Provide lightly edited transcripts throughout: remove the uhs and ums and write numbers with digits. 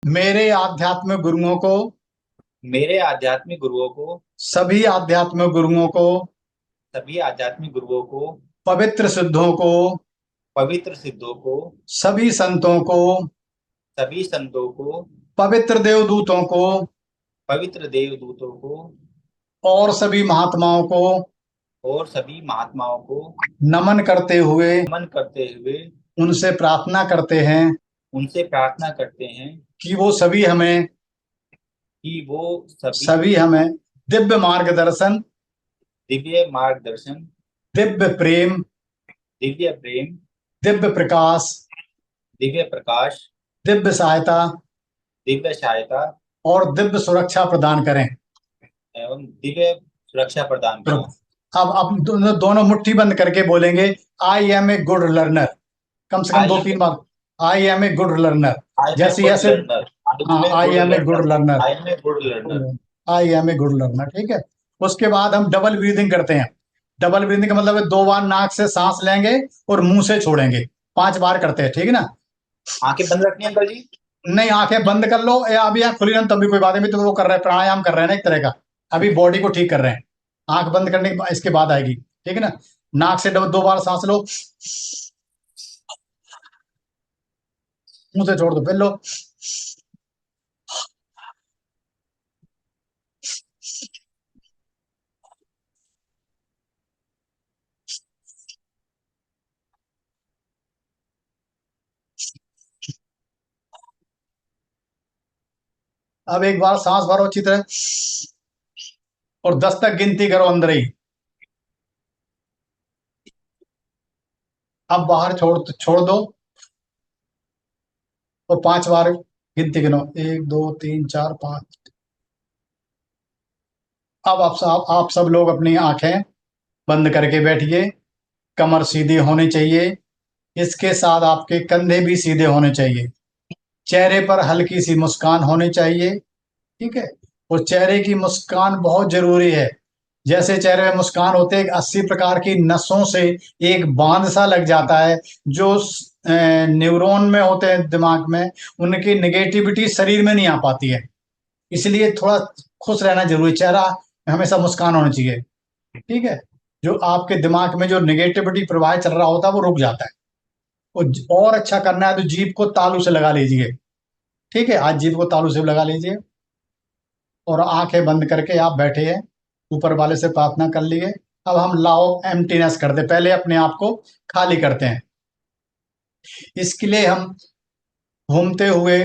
मेरे आध्यात्मिक गुरुओं को मेरे आध्यात्मिक गुरुओं को सभी आध्यात्मिक गुरुओं को सभी आध्यात्मिक गुरुओं को पवित्र सिद्धों को पवित्र सिद्धों को सभी संतों को सभी संतों को पवित्र देवदूतों को पवित्र देवदूतों को और सभी महात्माओं को और सभी महात्माओं को नमन करते हुए नमन करते हुए उनसे प्रार्थना करते हैं उनसे प्रार्थना करते हैं कि वो सभी हमें कि वो सभी सभी हमें दिव्य मार्गदर्शन, दिव्य मार्गदर्शन, दिव्य प्रेम, दिव्य प्रेम, दिव्य प्रकाश, दिव्य प्रकाश, दिव्य सहायता दिव्य सहायता और दिव्य सुरक्षा प्रदान करें। एवं दिव्य सुरक्षा प्रदान तो करें। अब दोनों मुट्ठी बंद करके बोलेंगे, I am a good learner, कम से कम आई दो एम तीन बार। I am a good learner, I am a जैसे गुड ऐसे। लर्नर। आई हाँ, am a I good am a good learner. Learner, I am a good learner. I am a good learner, ठीक है। उसके बाद हम डबल ब्रीदिंग करते हैं। डबल ब्रीदिंग का मतलब है 2 बार नाक से सांस लेंगे और मुंह से छोड़ेंगे, 5 बार करते हैं, ठीक है ना। आंखें बंद रखनी है अंकल जी। नहीं, आंखें बंद कर लो या अभी आंख खुली रहने तब भी कोई बात नहीं, तो वो कर रहे हैं, प्राणायाम कर रहे हैं ना एक तरह का। अभी बॉडी को ठीक कर रहे हैं। आंख बंद करने के इसके बाद आएगी, ठीक है ना। नाक से 2 बार सांस लो, मुंह से छोड़ दो, फिर लो। अब एक बार सांस भरो अच्छी तरह और 10 तक गिनती करो अंदर ही। अब बाहर छोड़ छोड़ दो और 5 बार गिनती गिनो, 1 2 3 4 5। अब आप सब लोग अपनी आंखें बंद करके बैठिए। कमर सीधी होनी चाहिए, इसके साथ आपके कंधे भी सीधे होने चाहिए। चेहरे पर हल्की सी मुस्कान होनी चाहिए, ठीक है। और चेहरे की मुस्कान बहुत जरूरी है। जैसे चेहरे में मुस्कान होते हैं, 80 प्रकार की नसों से एक बांध सा लग जाता है, जो न्यूरॉन में होते हैं दिमाग में, उनकी निगेटिविटी शरीर में नहीं आ पाती है। इसलिए थोड़ा खुश रहना जरूरी, चेहरा हमेशा मुस्कान होना चाहिए, ठीक है। जो आपके दिमाग में जो निगेटिविटी प्रवाह चल रहा होता है वो रुक जाता है। और अच्छा करना है तो जीभ को तालू से लगा लीजिए, ठीक है। आज जीभ को तालू से लगा लीजिए और आंखें बंद करके आप बैठे हैं, ऊपर वाले से प्रार्थना कर लिए। अब हम लाओ एम्प्टीनेस करते, पहले अपने आप को खाली करते हैं। इसके लिए हम घूमते हुए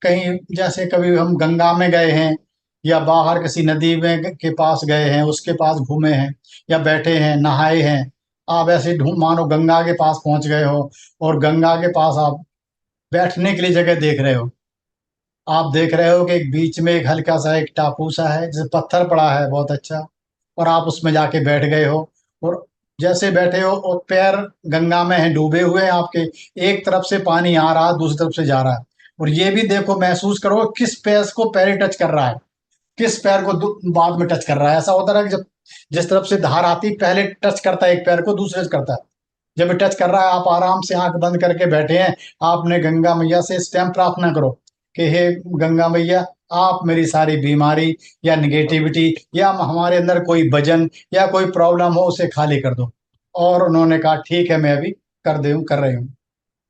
कहीं, जैसे कभी हम गंगा में गए हैं या बाहर किसी नदी में के पास गए हैं, उसके पास घूमे हैं या बैठे हैं, नहाए हैं। आप ऐसे ढूंढ मानो गंगा के पास पहुंच गए हो और गंगा के पास आप बैठने के लिए जगह देख रहे हो। आप देख रहे हो कि एक बीच में एक हल्का सा एक टापू सा है जिसे पत्थर पड़ा है बहुत अच्छा, और आप उसमें जाके बैठ गए हो। और जैसे बैठे हो और पैर गंगा में हैं, डूबे हुए हैं आपके, एक तरफ से पानी आ रहा है, दूसरी तरफ से जा रहा है। और ये भी देखो, महसूस करो किस पैर को पैर टच कर रहा है, किस पैर को बाद में टच कर रहा है। ऐसा होता है कि जब जिस तरफ से धार आती पहले टच करता है एक पैर को, दूसरे से करता है। जब ये टच कर रहा है, आप आराम से आंख बंद करके बैठे हैं। आपने गंगा मैया से इस टाइम प्रार्थना करो कि हे गंगा मैया, आप मेरी सारी बीमारी या निगेटिविटी या हमारे अंदर कोई वजन या कोई प्रॉब्लम हो उसे खाली कर दो। और उन्होंने कहा ठीक है, मैं अभी कर रही हूँ।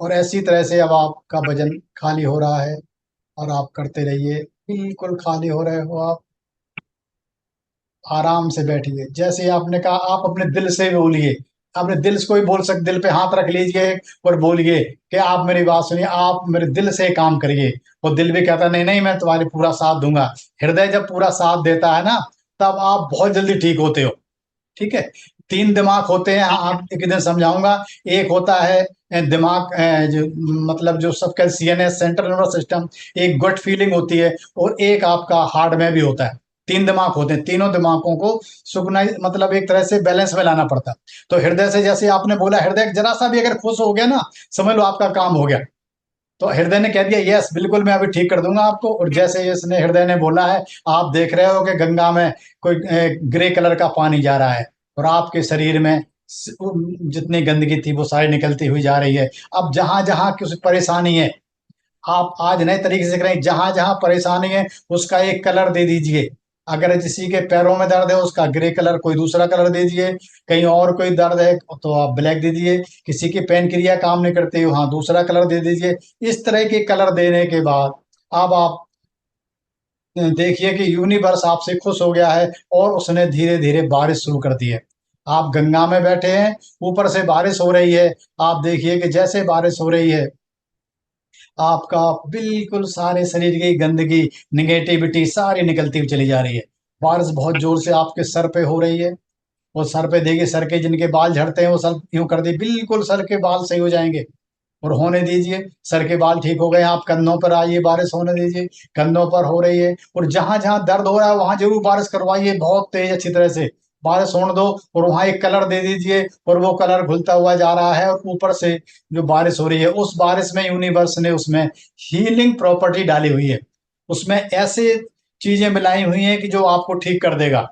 और ऐसी तरह से अब आपका वजन खाली हो रहा है और आप करते रहिए, बिल्कुल खाली हो रहे हो आप। आराम से बैठिए। जैसे आपने कहा, आप अपने दिल से बोलिए, अपने दिल से कोई बोल सकते, दिल पे हाथ रख लीजिए और बोलिए कि आप मेरी बात सुनिए, आप मेरे दिल से काम करिए। वो दिल भी कहता है नहीं नहीं, मैं तुम्हारी पूरा साथ दूंगा। हृदय जब पूरा साथ देता है ना, तब आप बहुत जल्दी ठीक होते हो, ठीक है। 3 दिमाग होते हैं, आप एक दिन समझाऊंगा। एक होता है दिमाग, जो मतलब जो सबका सीएनएस, सेंट्रल नर्वस सिस्टम, एक गट फीलिंग होती है, और एक आपका हार्ट में भी होता है। 3 दिमाग होते हैं, तीनों दिमागों को सुकना, मतलब एक तरह से बैलेंस में लाना पड़ता है। तो हृदय से, जैसे आपने बोला, हृदय जरा सा भी अगर खुश हो गया ना, समझ लो आपका काम हो गया। तो हृदय ने कह दिया यस बिल्कुल, मैं अभी ठीक कर दूंगा आपको। और जैसे इसने हृदय ने बोला है, आप देख रहे हो कि गंगा में कोई ग्रे कलर का पानी जा रहा है और आपके शरीर में जितनी गंदगी थी वो सारी निकलती हुई जा रही है। अब जहां जहां कुछ परेशानी है, आप आज नए तरीके से करें, जहां जहां परेशानी है उसका एक कलर दे दीजिए। अगर किसी के पैरों में दर्द है उसका ग्रे कलर, कोई दूसरा कलर दे दीजिए। कहीं और कोई दर्द है तो आप ब्लैक दे दीजिए। किसी की पेन क्रिया काम नहीं करती, वहां दूसरा कलर दे दीजिए। इस तरह के कलर देने के बाद अब आप देखिए कि यूनिवर्स आपसे खुश हो गया है और उसने धीरे धीरे बारिश शुरू कर दी है। आप गंगा में बैठे हैं, ऊपर से बारिश हो रही है। आप देखिए कि जैसे बारिश हो रही है, आपका बिल्कुल सारे शरीर की गंदगी, निगेटिविटी सारी निकलती हुई चली जा रही है। बारिश बहुत जोर से आपके सर पे हो रही है। वो सर पे देखिए, सर के जिनके बाल झड़ते हैं वो सर यूं कर दी, बिल्कुल सर के बाल सही हो जाएंगे। और होने दीजिए, सर के बाल ठीक हो गए। आप कंधों पर आइए, बारिश होने दीजिए। कंधों पर हो रही है, और जहां जहां दर्द हो रहा है वहां जरूर बारिश करवाइए, बहुत तेज अच्छी तरह से बारिश होने दो। और वहां एक कलर दे दीजिए, और वो कलर घुलता हुआ जा रहा है, और ऊपर से जो बारिश हो रही है उस बारिश में यूनिवर्स ने उसमें हीलिंग प्रॉपर्टी डाली हुई है। उसमें ऐसे चीजें मिलाई हुई हैं कि जो आपको ठीक कर देगा।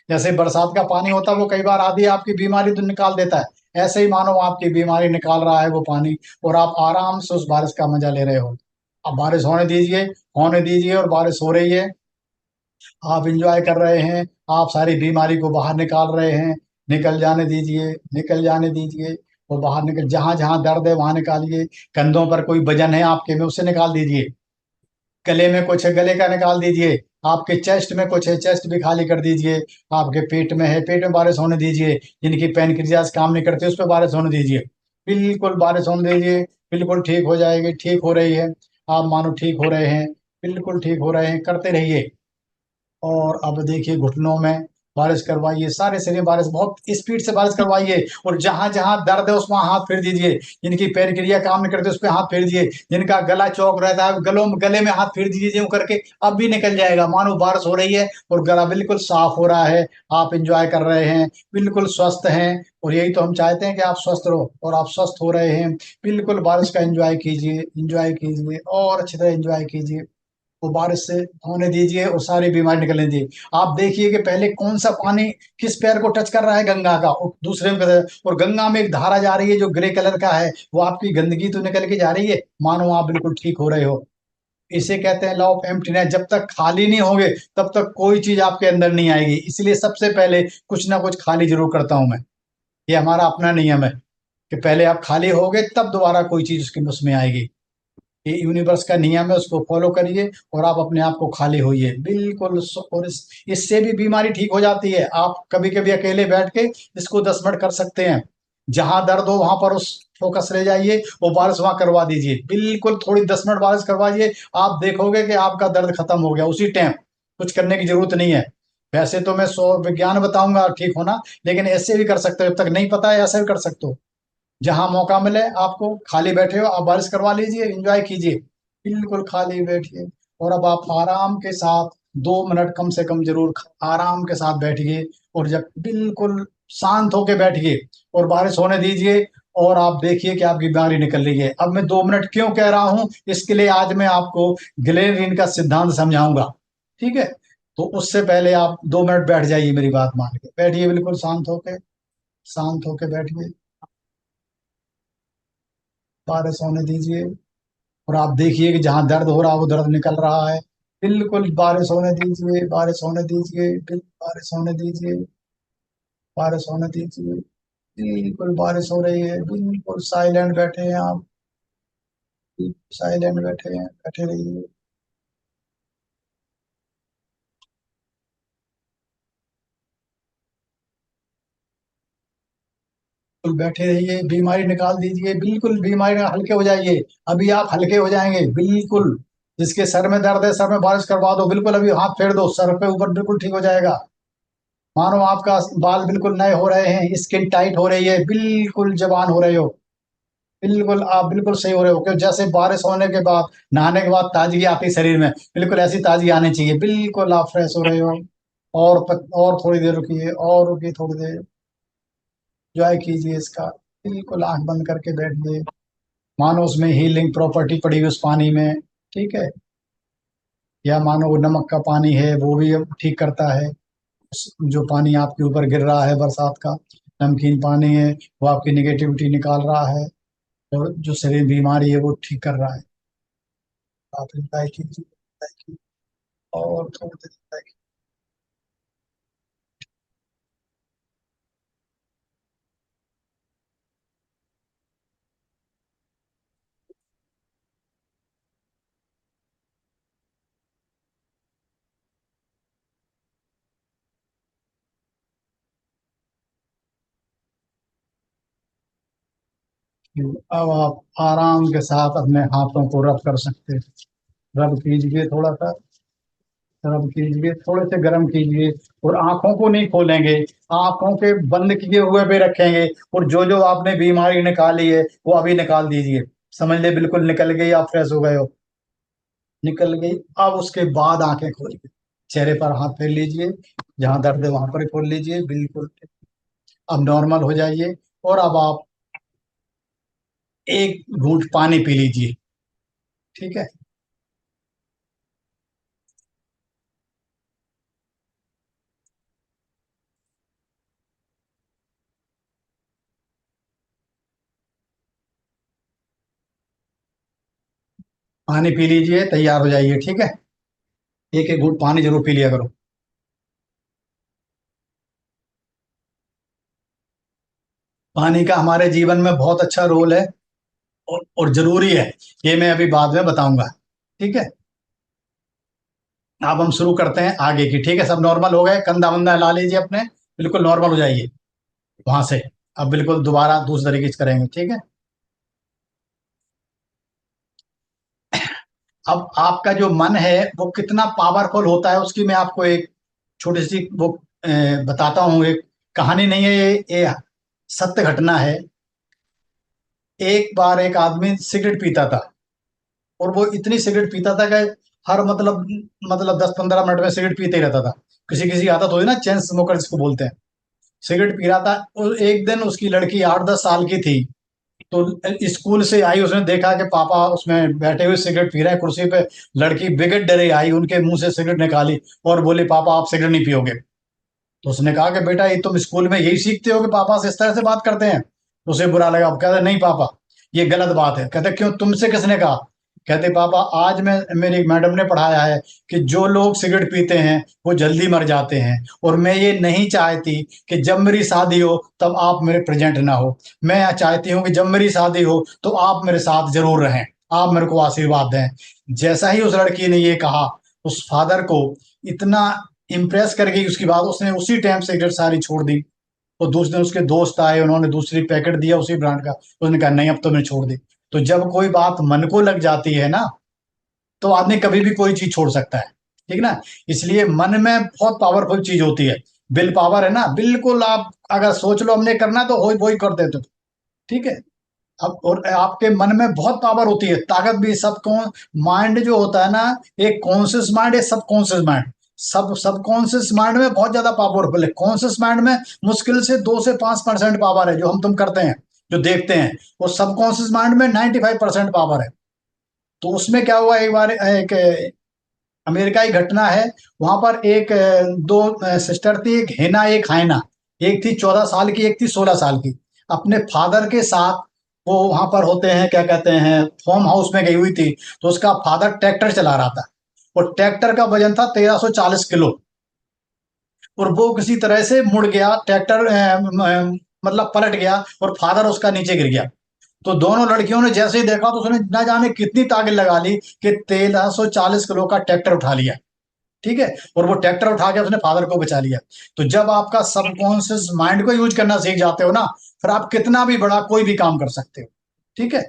जैसे बरसात का पानी होता है वो कई बार आधी आपकी बीमारी तो निकाल देता है, ऐसे ही मानो आपकी बीमारी निकाल रहा है वो पानी, और आप आराम से उस बारिश का मजा ले रहे हो। अब बारिश होने दीजिए, होने दीजिए, और बारिश हो रही है। आप इंजॉय कर रहे हैं, आप सारी बीमारी को बाहर निकाल रहे हैं। निकल जाने दीजिए, निकल जाने दीजिए। वो बाहर निकल, जहां जहां दर्द है वहां निकालिए। कंधों पर कोई वजन है आपके में, उसे निकाल दीजिए। गले में कुछ है, गले का निकाल दीजिए। आपके चेस्ट में कुछ है, चेस्ट भी खाली कर दीजिए। आपके पेट में है, पेट में बारिश होने दीजिए। जिनकी पैनक्रियाज काम नहीं करती उस पर बारिश होने दीजिए। बिल्कुल बारिश होने दीजिए, बिल्कुल ठीक हो जाएगी, ठीक हो रही है। आप मानो ठीक हो रहे हैं, बिल्कुल ठीक हो रहे हैं, करते रहिए। और अब देखिए घुटनों में बारिश करवाइए, सारे शरीर बारिश, बहुत स्पीड से बारिश करवाइए। और जहां जहां दर्द है उसमें हाथ फेर दीजिए। जिनकी पैर क्रिया काम नहीं करते उस पर हाथ फेर दीजिए। जिनका गला चौक रहता है गले में हाथ फेर दीजिए यूं करके, अब भी निकल जाएगा। मानो बारिश हो रही है और गला बिल्कुल साफ हो रहा है। आप इंजॉय कर रहे हैं, बिल्कुल स्वस्थ हैं। और यही तो हम चाहते हैं कि आप स्वस्थ रहो, और आप स्वस्थ हो रहे हैं। बिल्कुल बारिश का एंजॉय कीजिए, एंजॉय कीजिए, और अच्छी तरह एंजॉय कीजिए। वो बारिश से होने दीजिए और सारी बीमारी निकलने दीजिए। आप देखिए कि पहले कौन सा पानी किस पैर को टच कर रहा है, गंगा का, और दूसरे में और गंगा में एक धारा जा रही है जो ग्रे कलर का है, वो आपकी गंदगी तो निकल के जा रही है। मानो आप बिल्कुल ठीक हो रहे हो। इसे कहते हैं लॉ ऑफ एम्प्टीनेस। जब तक खाली नहीं होंगे तब तक कोई चीज आपके अंदर नहीं आएगी। इसलिए सबसे पहले कुछ ना कुछ खाली जरूर करता हूं मैं। ये हमारा अपना नियम है कि पहले आप खाली होगे तब दोबारा कोई चीज उसके उसमें आएगी। ये यूनिवर्स का नियम है, उसको फॉलो करिए और आप अपने आप को खाली होइए बिल्कुल। और इससे भी बीमारी ठीक हो जाती है। आप कभी कभी अकेले बैठ के इसको 10 मिनट कर सकते हैं। जहां दर्द हो वहां पर उस फोकस ले जाइए, वो बारिश वहां करवा दीजिए। बिल्कुल थोड़ी 10 मिनट बारिश करवाइए, आप देखोगे कि आपका दर्द खत्म हो गया उसी टाइम। कुछ करने की जरूरत नहीं है। वैसे तो मैं 100 विज्ञान बताऊंगा ठीक होना, लेकिन ऐसे भी कर सकते हो। जब तक नहीं पता है ऐसे भी कर सकते हो। जहां मौका मिले आपको, खाली बैठे हो आप बारिश करवा लीजिए, एंजॉय कीजिए। बिल्कुल खाली बैठिए, और अब आप आराम के साथ 2 मिनट कम से कम जरूर आराम के साथ बैठिए। और जब बिल्कुल शांत होके बैठिए और बारिश होने दीजिए, और आप देखिए कि आपकी बीमारी निकल रही है। अब मैं 2 मिनट क्यों कह रहा हूं, इसके लिए आज मैं आपको गिलेरिन का सिद्धांत समझाऊंगा। ठीक है, तो उससे पहले आप 2 मिनट बैठ जाइए, मेरी बात मान के बैठिए, बिल्कुल शांत होके, शांत होके बैठिए। बारिश होने दीजिए, और आप देखिए कि जहां दर्द हो रहा है वो दर्द निकल रहा है। बिल्कुल बारिश होने दीजिए, बारिश होने दीजिए, बारिश होने दीजिए, बारिश होने दीजिए। बिल्कुल बारिश हो रही है, बिल्कुल साइलेंट बैठे हैं आप, साइलेंट बैठे हैं, बैठे रहिए। बिल्कुल बैठे रहिए, बीमारी निकाल दीजिए, बिल्कुल बीमारी हल्के हो जाइए। अभी आप हल्के हो जाएंगे बिल्कुल। जिसके सर में दर्द है सर में बारिश करवा दो, बिल्कुल अभी हाथ फेर दो सर पे ऊपर, बिल्कुल ठीक हो जाएगा। मानो आपका बाल बिल्कुल नए हो रहे हैं, स्किन टाइट हो रही है, बिल्कुल जवान हो रहे हो। बिल्कुल आप बिल्कुल सही हो रहे हो, क्योंकि जैसे बारिश होने के बाद, नहाने के बाद ताजगी आती है शरीर में, बिल्कुल ऐसी ताजगी आनी चाहिए। बिल्कुल आप फ्रेश हो रहे हो। और थोड़ी देर रुकिए, और रुकिए थोड़ी देर, एंजॉय कीजिए इसका। बिल्कुल आंख बंद करके बैठिए, मानो उसमें हीलिंग प्रॉपर्टी पड़ी हुई उस पानी में। ठीक है, या मानो वो नमक का पानी है वो भी अब ठीक करता है। जो पानी आपके ऊपर गिर रहा है बरसात का, नमकीन पानी है, वो आपकी निगेटिविटी निकाल रहा है, और जो शरीर बीमारी है वो ठीक कर रहा है। आप रिप्लाई कीजिए, reply कीजिए, और थोड़ी देर reply कीजिए। अब आप आराम के साथ अपने हाथों को रब कर सकते हैं। रब कीजिए, थोड़ा सा रब कीजिए, थोड़े से गर्म कीजिए, और आंखों को नहीं खोलेंगे, आंखों के बंद किए हुए पे रखेंगे, और जो जो आपने बीमारी निकाली है वो अभी निकाल दीजिए। समझ ले बिल्कुल निकल गई, आप फ्रेश हो गए हो, निकल गई। अब उसके बाद आंखें खोलिए, चेहरे पर हाथ फेर लीजिए, जहां दर्द है वहां पर ही खोल लीजिए, बिल्कुल। अब नॉर्मल हो जाइए, और अब आप एक घूंट पानी पी लीजिए, ठीक है। पानी पी लीजिए, तैयार हो जाइए, ठीक है। एक एक घूंट पानी जरूर पी लिया करो। पानी का हमारे जीवन में बहुत अच्छा रोल है, और जरूरी है। ये मैं अभी बाद में बताऊंगा, ठीक है। अब हम शुरू करते हैं आगे की, ठीक है। सब नॉर्मल हो गए, कंधा वंधा हिला लीजिए अपने, बिल्कुल नॉर्मल हो जाइए वहां से। अब बिल्कुल दोबारा दूसरे तरीके से करेंगे, ठीक है। अब आपका जो मन है वो कितना पावरफुल होता है, उसकी मैं आपको एक छोटी सी वो बताता हूँ। एक कहानी नहीं है ये सत्य घटना है। एक बार एक आदमी सिगरेट पीता था, और वो इतनी सिगरेट पीता था कि हर मतलब 10-15 मिनट में सिगरेट पीते ही रहता था। किसी किसी की आदत होती है ना, चेन स्मोकर जिसको बोलते हैं। सिगरेट पी रहा था, और एक दिन उसकी लड़की 8-10 साल की थी। तो स्कूल से आई, उसने देखा कि पापा उसमें बैठे हुए सिगरेट पी रहे हैं कुर्सी पे। लड़की बिगड़ डरे आई, उनके मुंह से सिगरेट निकाली, और बोली, पापा आप सिगरेट नहीं पियोगे। तो उसने कहा कि बेटा, ये तुम स्कूल में यही सीखते हो कि पापा से इस तरह से बात करते हैं। तो उसे बुरा लगा, अब कहते नहीं पापा, ये गलत बात है। कहते क्यों, तुमसे किसने कहा? कहते पापा, आज मैं मेरी मैडम ने पढ़ाया है कि जो लोग सिगरेट पीते हैं वो जल्दी मर जाते हैं, और मैं ये नहीं चाहती कि जब मेरी शादी हो तब आप मेरे प्रेजेंट ना हो। मैं चाहती हूँ कि जब मेरी शादी हो तो आप मेरे साथ जरूर रहें, आप मेरे को आशीर्वाद दें। जैसा ही उस लड़की ने ये कहा, उस फादर को इतना इम्प्रेस कर गई उसकी बात, उसने उसी टाइम सिगरेट सारी छोड़ दी। और दूसरे दिन उसके दोस्त आए, उन्होंने दूसरी पैकेट दिया उसी ब्रांड का, उसने कहा नहीं अब तो मैंने छोड़ दी। तो जब कोई बात मन को लग जाती है ना, तो आदमी कभी भी कोई चीज छोड़ सकता है, ठीक ना। इसलिए मन में बहुत पावरफुल चीज होती है, विल पावर है ना, बिल्कुल। आप अगर सोच लो हमने करना तो हो वही कर देते हो, ठीक है। अब और आपके मन में बहुत पावर होती है, ताकत भी। सब कौन माइंड जो होता है ना, एक कॉन्शियस माइंड, एक सबकॉन्शियस माइंड। सबकॉन्शियस माइंड में बहुत ज्यादा पावरफुल है, कॉन्शियस माइंड में मुश्किल से 2 से 5% पावर है, जो हम तुम करते हैं, जो देखते हैं। और सबकॉन्शियस माइंड में 95% पावर है। तो उसमें क्या हुआ, एक बार एक अमेरिका की घटना है। वहां पर एक दो सिस्टर थी, एक हेना एक हाइना। एक थी 14 साल की, एक थी 16 साल की। अपने फादर के साथ वो वहां पर होते हैं, क्या कहते हैं, फार्म हाउस में गई हुई थी। तो उसका फादर ट्रैक्टर चला रहा था, और ट्रैक्टर का वजन था 1340 किलो। और वो किसी तरह से मुड़ गया ट्रैक्टर, मतलब पलट गया, और फादर उसका नीचे गिर गया। तो दोनों लड़कियों ने जैसे ही देखा, तो उसने ना जाने कितनी ताकत लगा ली कि 1340 किलो का ट्रैक्टर उठा लिया, ठीक है। और वो ट्रैक्टर उठा के उसने फादर को बचा लिया। तो जब आपका सबकॉन्शियस माइंड को यूज करना सीख जाते हो ना, फिर आप कितना भी बड़ा कोई भी काम कर सकते हो, ठीक है।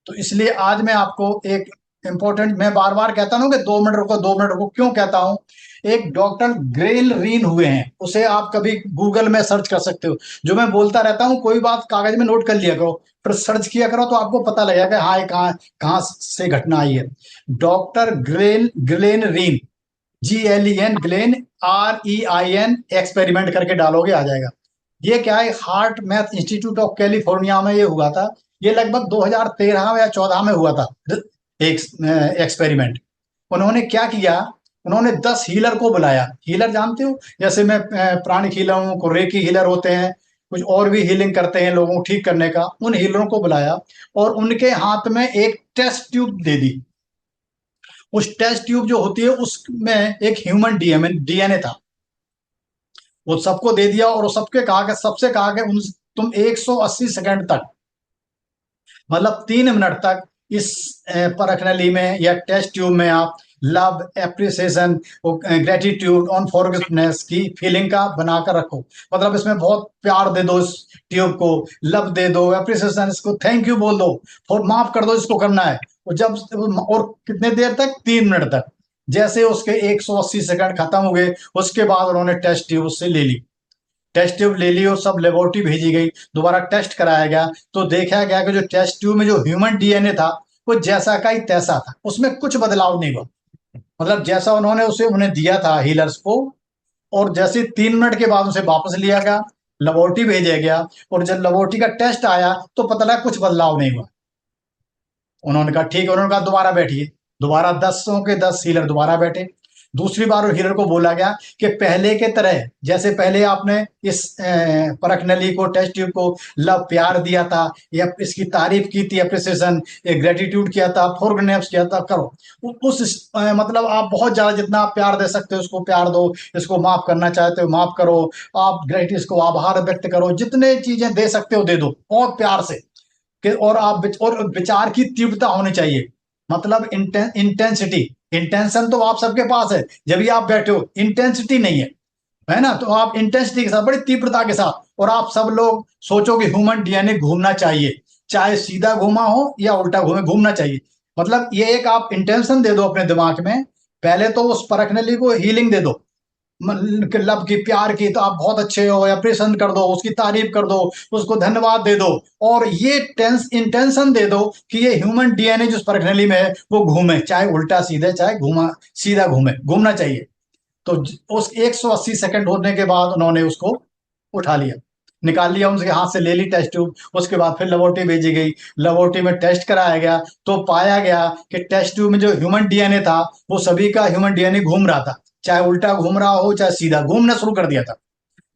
तो इसलिए आज मैं आपको एक इंपॉर्टेंट, मैं बार बार कहता हूँ कि 2 मिनट रुको, 2 मिनट रुको, क्यों कहता हूँ। एक डॉक्टर ग्रेल रीन हुए हैं, उसे आप कभी गूगल में सर्च कर सकते हो। जो मैं बोलता रहता हूँ, कोई बात कागज में नोट कर लिया करो, फिर सर्च किया करो, तो आपको पता लगेगा कि हाँ, ये कहाँ कहाँ से घटना आई है। Doctor Glen Rein, GLEN, Glen, REIN, experiment करके डालोगे आ जाएगा। ये क्या है, HeartMath institute of California में ये हुआ था। ये लगभग 2013 या 14 में हुआ था, एक एक्सपेरिमेंट। उन्होंने क्या किया, उन्होंने 10 हीलर को बुलाया। हीलर जानते हो, जैसे मैं प्राणिक हीलर हूँ, को रेकी हीलर होते हैं, कुछ और भी हीलिंग करते हैं लोगों को ठीक करने का। उन हीलरों को बुलाया, और उनके हाथ में एक टेस्ट ट्यूब दे दी। उस टेस्ट ट्यूब जो होती है उसमें एक ह्यूमन डीएनए था, वो सबको दे दिया और वो सबसे कहा कि तुम 180 सेकंड तक, मतलब 3 मिनट तक इस परख नली में या टेस्ट ट्यूब में आप लव, एप्रिसिएशन, ग्रेटिट्यूड और फॉरगिवनेस की फीलिंग का बनाकर रखो। मतलब इसमें बहुत प्यार दे दो, इस ट्यूब को लव दे दो, एप्रिसिएशन, इसको थैंक यू बोल दो, और माफ कर दो, इसको करना है। और कितने देर तक? 3 मिनट तक। जैसे उसके 180 सेकंड खत्म हो गए, उसके बाद उन्होंने टेस्ट ट्यूब उससे ले ली, टेस्ट ट्यूब ले ली और सब लेबोरेटरी भेजी गई, दोबारा टेस्ट कराया गया, तो देखा गया कि जो टेस्ट ट्यूब में जो ह्यूमन डीएनए था वो जैसा का ही तैसा था, उसमें कुछ बदलाव नहीं हुआ। मतलब जैसा उन्होंने उन्हें दिया था हीलर्स को, और जैसे 3 मिनट के बाद उसे वापस लिया गया, लेबोरेटरी भेजा गया, और जब लेबोरेटरी का टेस्ट आया तो पता लगा कुछ बदलाव नहीं हुआ। उन्होंने कहा ठीक है, उन्होंने कहा दोबारा बैठिए। दोबारा 10 हीलर दोबारा बैठे। दूसरी बार उस हीलर को बोला गया कि पहले के तरह, जैसे पहले आपने इस परख नली को, टेस्ट ट्यूब को लव, प्यार दिया था, या इसकी तारीफ की थी, अप्रिसिएशन, ग्रेटिट्यूड किया था, फॉरगिवनेस किया था, करो। मतलब आप बहुत ज्यादा जितना आप प्यार दे सकते हो उसको प्यार दो, इसको माफ करना चाहते हो माफ करो, आप ग्रेटिट्यूड को आभार व्यक्त करो, जितने चीजें दे सकते हो दे दो और प्यार से। और विचार की तीव्रता होनी चाहिए, मतलब इंटेंसिटी। इंटेंशन तो आप सबके पास है, जब भी आप बैठे हो, इंटेंसिटी नहीं है ना? तो आप इंटेंसिटी के साथ, बड़ी तीव्रता के साथ, और आप सब लोग सोचो कि ह्यूमन डीएनए घूमना चाहिए, चाहे सीधा घूमा हो या उल्टा घूमना चाहिए। मतलब ये एक आप इंटेंशन दे दो अपने दिमाग में, पहले तो उस परखने को हीलिंग दे दो, लव की, प्यार की, तो आप बहुत अच्छे हो, अप्रिशिएशन कर दो, उसकी तारीफ कर दो, उसको धन्यवाद दे दो, और ये इंटेंशन दे दो कि ये ह्यूमन डीएनए जो परखनली में है वो घूमे, चाहे उल्टा सीधे, चाहे घूमा सीधा घूमे, घूमना चाहिए। तो उस 180 सेकंड होने के बाद उन्होंने उसको उठा लिया, निकाल लिया, उनके हाथ से ले ली टेस्ट ट्यूब। उसके बाद फिर लेबोरेटरी भेजी गई, लेबोरेटरी में टेस्ट कराया गया, तो पाया गया कि टेस्ट ट्यूब में जो ह्यूमन डीएनए था वो सभी का ह्यूमन डीएनए घूम रहा था, चाहे उल्टा घूम रहा हो चाहे सीधा, घूमना शुरू कर दिया था।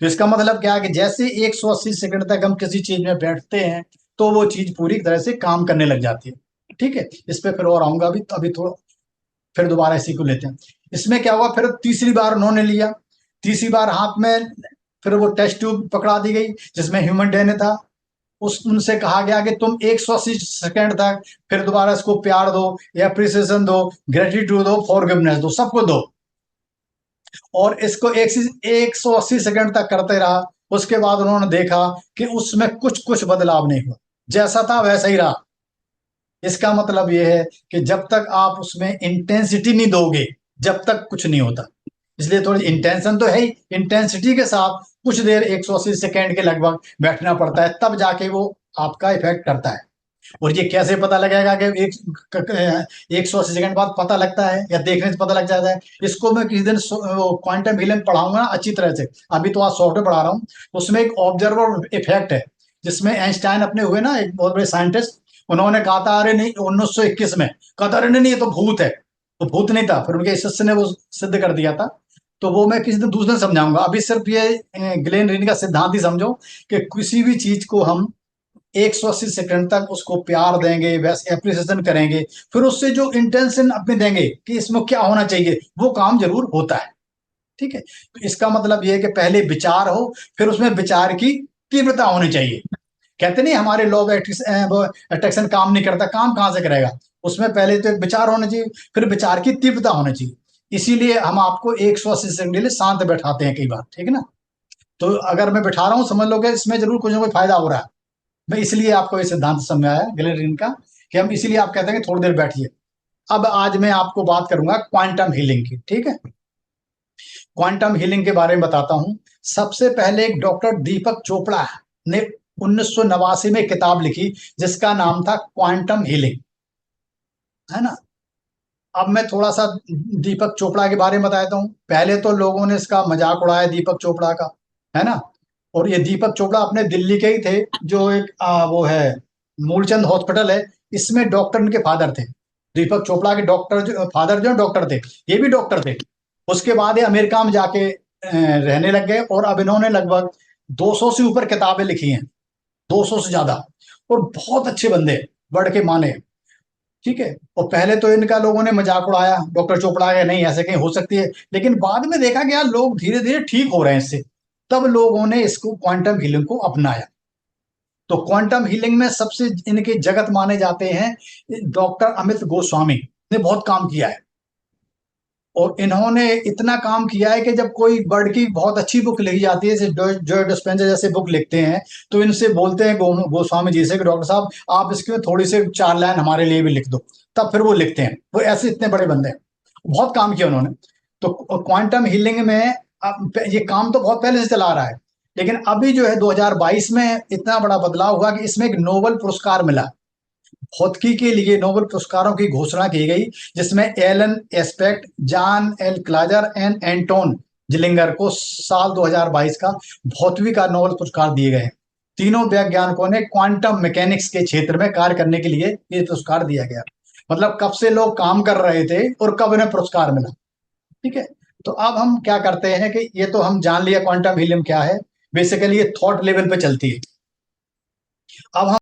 तो इसका मतलब क्या है कि जैसे 180 सेकंड तक हम किसी चीज में बैठते हैं तो वो चीज पूरी तरह से काम करने लग जाती है। ठीक है, इस पे फिर और आऊंगा, अभी थोड़ा फिर दोबारा इसी को लेते हैं। इसमें क्या हुआ, फिर तीसरी बार उन्होंने लिया, तीसरी बार हाथ में फिर वो टेस्ट ट्यूब पकड़ा दी गई जिसमें ह्यूमन डीएनए था। उनसे कहा गया कि तुम 180 सेकंड तक फिर दोबारा इसको प्यार दो, एप्रिसिएशन दो, ग्रेटिट्यूड दो, फॉरगिवनेस दो, सबको दो, और इसको 180 सेकंड तक करते रहा। उसके बाद उन्होंने देखा कि उसमें कुछ कुछ बदलाव नहीं हुआ, जैसा था वैसा ही रहा। इसका मतलब यह है कि जब तक आप उसमें इंटेंसिटी नहीं दोगे, जब तक कुछ नहीं होता। इसलिए थोड़ी इंटेंशन तो है ही, इंटेंसिटी के साथ कुछ देर 180 सेकेंड के लगभग बैठना पड़ता है, तब जाके वो आपका इफेक्ट करता है। और ये कैसे पता लगेगा कि 180 सेकंड बाद पता लगता है या देखने से पता लग जाता है? इसको मैं किसी दिन क्वांटम हीलिंग पढ़ाऊंगा अच्छी तरह से। अभी तो आज सॉफ्टवेयर पढ़ा रहा हूँ, उसमें एक ऑब्जर्वर इफेक्ट है, जिसमें आइंस्टाइन अपने हुए ना, एक बहुत बड़े साइंटिस्ट, उन्होंने कहा था अरे नहीं 1921 में, कहा था अरे नहीं ये तो भूत है, तो भूत नहीं था, फिर उनके शिष्य ने वो सिद्ध कर दिया था। तो वो मैं किसी दिन दूसरे दिन समझाऊंगा, अभी सिर्फ ये ग्लेन रीन का सिद्धांत ही समझो कि किसी भी चीज को हम 180 सेकंड तक उसको प्यार देंगे, वैसे एप्रिसिएशन करेंगे, फिर उससे जो इंटेंशन अपने देंगे कि इसमें क्या होना चाहिए, वो काम जरूर होता है। ठीक है, तो इसका मतलब ये है कि पहले विचार हो, फिर उसमें विचार की तीव्रता होनी चाहिए। कहते नहीं हमारे लॉ ऑफ अट्रैक्शन काम नहीं करता, काम कहां से करेगा? उसमें पहले तो एक विचार होना चाहिए, फिर विचार की तीव्रता होनी चाहिए। इसीलिए हम आपको 180 सेकंड के लिए शांत बैठाते हैं कई बार, ठीक है ना? तो अगर मैं बैठा रहा हूं, समझ लो कि इसमें जरूर कुछ ना कुछ फायदा हो रहा है। मैं इसलिए आपको ये सिद्धांत समझाया गैलेरिन का, कि हम इसीलिए आप कहते हैं कि थोड़ी देर बैठिए। अब आज मैं आपको बात करूंगा क्वांटम हीलिंग की, ठीक है? क्वांटम हीलिंग के बारे में बताता हूं। सबसे पहले एक डॉक्टर दीपक चोपड़ा ने 1989 में किताब लिखी जिसका नाम था क्वांटम हीलिंग, है ना? अब मैं थोड़ा सा दीपक चोपड़ा के बारे में बताता हूँ। पहले तो लोगों ने इसका मजाक उड़ाया दीपक चोपड़ा का, है ना? और ये दीपक चोपड़ा अपने दिल्ली के ही थे, जो एक वो है मूलचंद हॉस्पिटल है, इसमें डॉक्टर इनके फादर थे। दीपक चोपड़ा के डॉक्टर जो फादर जो डॉक्टर थे, ये भी डॉक्टर थे। उसके बाद ये अमेरिका में जाके रहने लग गए, और अब इन्होंने लगभग 200 से ऊपर किताबें लिखी हैं, 200 से ज्यादा, और बहुत अच्छे बंदे, बढ़ के माने। ठीक है। और पहले तो इनका लोगों ने मजाक उड़ाया, डॉक्टर चोपड़ा के, नहीं ऐसे कहीं हो सकती है, लेकिन बाद में देखा गया लोग धीरे धीरे ठीक हो रहे हैं इससे, तब लोगों ने इसको क्वांटम हीलिंग को अपनाया। तो क्वांटम हीलिंग में सबसे इनके जगत माने जाते हैं डॉक्टर अमित गोस्वामी ने बहुत काम किया है। और इन्होंने इतना काम किया है कि जब कोई बर्ड की बहुत अच्छी बुक लिखी जाती है, जैसे जो डिस्पेंसर जैसे बुक लिखते हैं, तो इनसे बोलते हैं गोस्वामी जी से कि डॉक्टर साहब आप इसके थोड़ी से 4 लाइन हमारे लिए भी लिख दो, तब फिर वो लिखते हैं। वो ऐसे इतने बड़े बंदे हैं, बहुत काम किया उन्होंने। तो क्वांटम हीलिंग में अब ये काम तो बहुत पहले से चला आ रहा है, लेकिन अभी जो है 2022 में इतना बड़ा बदलाव हुआ कि इसमें एक नोबेल पुरस्कार मिला। भौतिकी के लिए नोबेल पुरस्कारों की घोषणा की गई, जिसमें Alain Aspect, John L Clauser and Anton Zeilinger को साल 2022 का भौतिकी का नोबेल पुरस्कार दिए गए। तीनों वैज्ञानिकों ने क्वांटम मैकेनिक्स के क्षेत्र में कार्य करने के लिए ये पुरस्कार दिया गया। मतलब कब से लोग काम कर रहे थे और कब इन्हें पुरस्कार मिला। ठीक है। तो अब हम क्या करते हैं कि ये तो हम जान लिया क्वांटम हीलियम क्या है, बेसिकली ये थॉट लेवल पे चलती है। अब हम